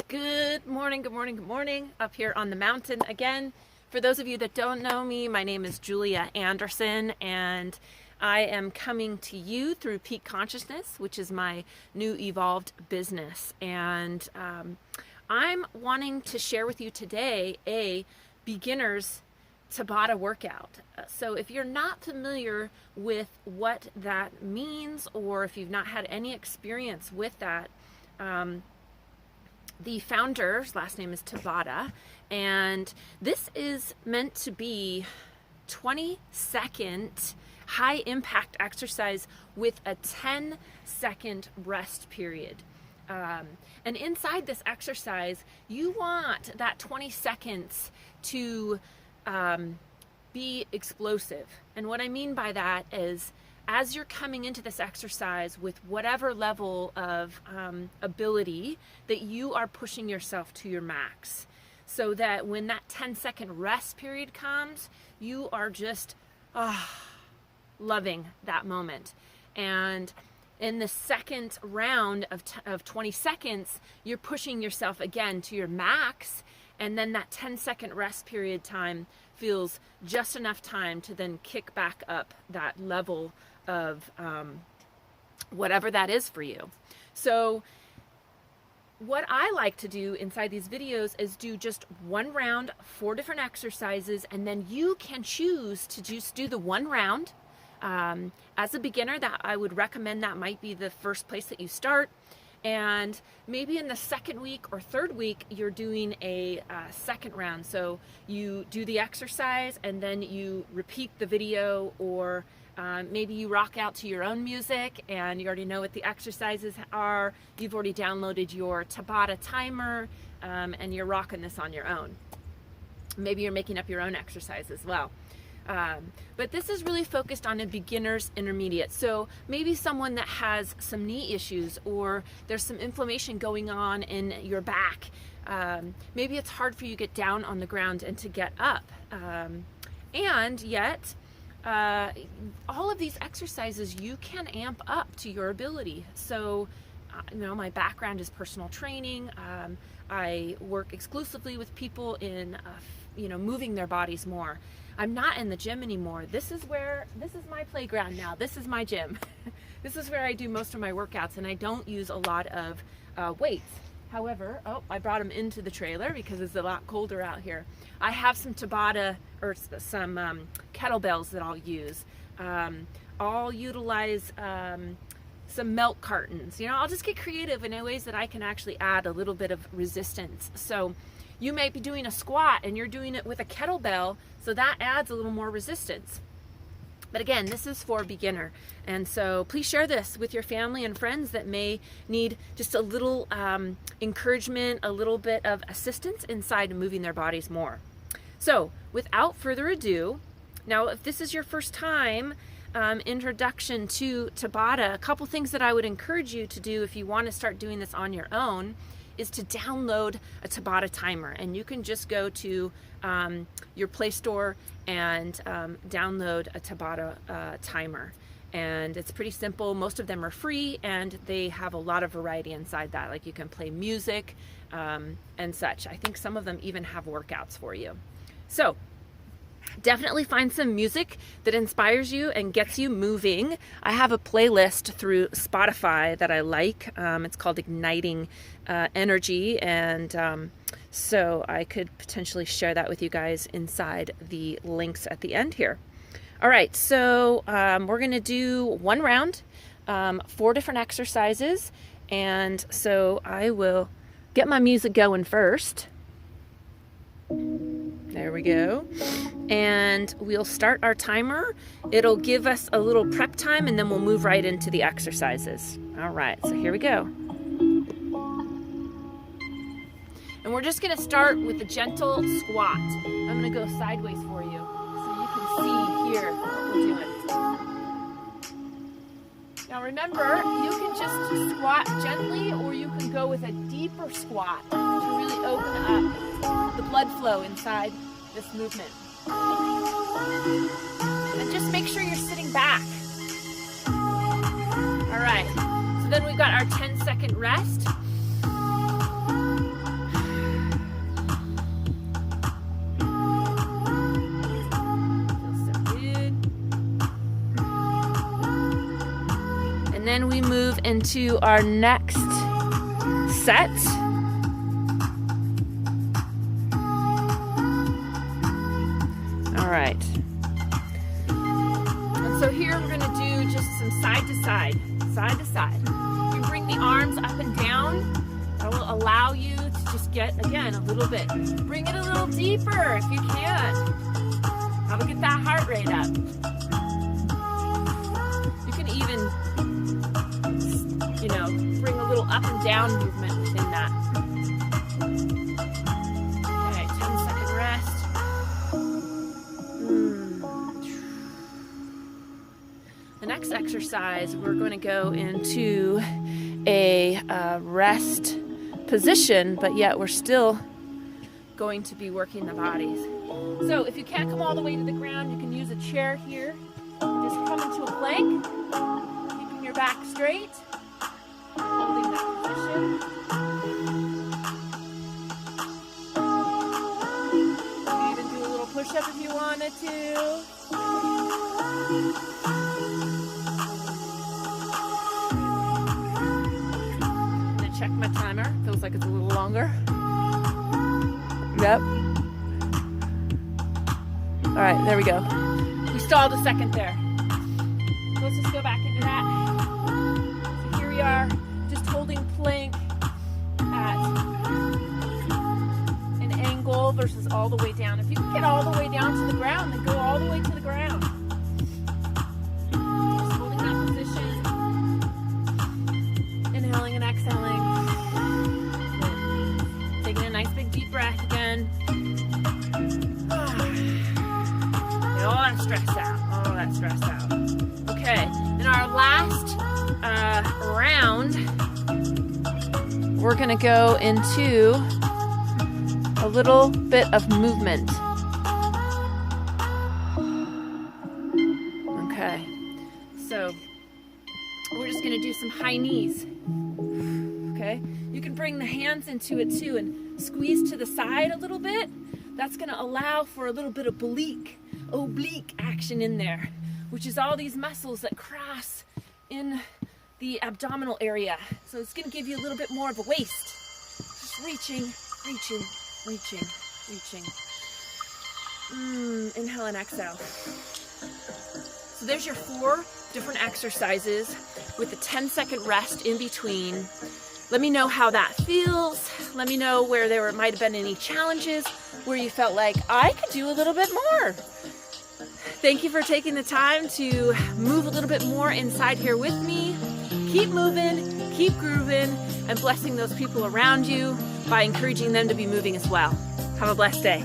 Good morning, good morning, good morning. Up here on the mountain again. For those of you that don't know me, my name is Julia Anderson, and I am coming to you through Peak Consciousness, which is my new evolved business. And I'm wanting to share with you today a Beginners Tabata workout. So if you're not familiar with what that means, or if you've not had any experience with that, the founder's last name is Tabata, and this is meant to be 20-second high impact exercise with a 10-second rest period. And inside this exercise, you want that 20 seconds to be explosive. And what I mean by that is, as you're coming into this exercise with whatever level of ability, that you are pushing yourself to your max, so that when that 10-second rest period comes, you are just loving that moment. And in the second round of 20 seconds, you're pushing yourself again to your max, and then that 10-second rest period time feels just enough time to then kick back up that level of whatever that is for you. So what I like to do inside these videos is do just one round, 4 different exercises, and then you can choose to just do the one round. As a beginner, that I would recommend that might be the first place that you start. And maybe in the second week or third week, you're doing a second round. So you do the exercise and then you repeat the video, or maybe you rock out to your own music and you already know what the exercises are. You've already downloaded your Tabata timer, and you're rocking this on your own. Maybe you're making up your own exercise as well. But this is really focused on a beginner's intermediate. So maybe someone that has some knee issues, or there's some inflammation going on in your back. Maybe it's hard for you to get down on the ground and to get up. And yet, all of these exercises you can amp up to your ability. So, my background is personal training. I work exclusively with people in, moving their bodies more. I'm not in the gym anymore. This is my playground now. This is my gym. This is where I do most of my workouts, and I don't use a lot of weights. However, I brought them into the trailer because it's a lot colder out here. I have some Tabata, or some kettlebells that I'll use. I'll utilize some milk cartons. I'll just get creative in ways that I can actually add a little bit of resistance. So you may be doing a squat and you're doing it with a kettlebell, so that adds a little more resistance. But again, this is for beginner. And so please share this with your family and friends that may need just a little encouragement, a little bit of assistance inside moving their bodies more. So without further ado, now if this is your first time introduction to Tabata, a couple things that I would encourage you to do if you want to start doing this on your own is to download a Tabata timer. And you can just go to your Play Store and download a Tabata timer. And it's pretty simple. Most of them are free, and they have a lot of variety inside that. Like, you can play music and such. I think some of them even have workouts for you. So definitely find some music that inspires you and gets you moving. I have a playlist through Spotify that I like. It's called Igniting Energy, and so I could potentially share that with you guys inside the links at the end here. All right, so we're going to do one round, 4 different exercises, and so I will get my music going first. There we go. And we'll start our timer. It'll give us a little prep time, and then we'll move right into the exercises. All right, so here we go. And we're just going to start with a gentle squat. I'm going to go sideways for you so you can see here what we're doing. Now remember, you can just squat gently, or you can go with a deeper squat to really open up the blood flow inside this movement. And just make sure you're sitting back. All right, so then we've got our 10-second rest. then we move into our next set. All right. And so here we're gonna do just some side to side, side to side. You bring the arms up and down. That will allow you to just get, again, a little bit. Bring it a little deeper if you can. How about get that heart rate up? You can even, you know, bring a little up and down movement within that. Okay, 10-second rest. The next exercise, we're going to go into a rest position, but yet we're still going to be working the bodies. So if you can't come all the way to the ground, you can use a chair here. Just come into a plank, keeping your back straight, holding that position. You can even do a little push-up if you wanted to. Check my timer. Feels like it's a little longer. Yep. All right, there we go. We stalled a second there. So let's just go back into that. So here we are, just holding plank at an angle versus all the way down. If you can get all the way down to the ground, then go all the way to the ground. Just holding that position. Inhaling and exhaling. Taking a nice big deep breath again. Get all that stress out. All that stress out. Okay, in our last round, we're gonna go into a little bit of movement. Okay, so we're just gonna do some high knees. Okay, you can bring the hands into it too and squeeze to the side a little bit. That's gonna allow for a little bit of oblique action in there, which is all these muscles that cross in the abdominal area. So it's gonna give you a little bit more of a waist. Just reaching. Inhale and exhale. So there's your 4 different exercises with a 10-second rest in between. Let me know how that feels. Let me know where there might have been any challenges, where you felt like I could do a little bit more. Thank you for taking the time to move a little bit more inside here with me. Keep moving, keep grooving, and blessing those people around you by encouraging them to be moving as well. Have a blessed day.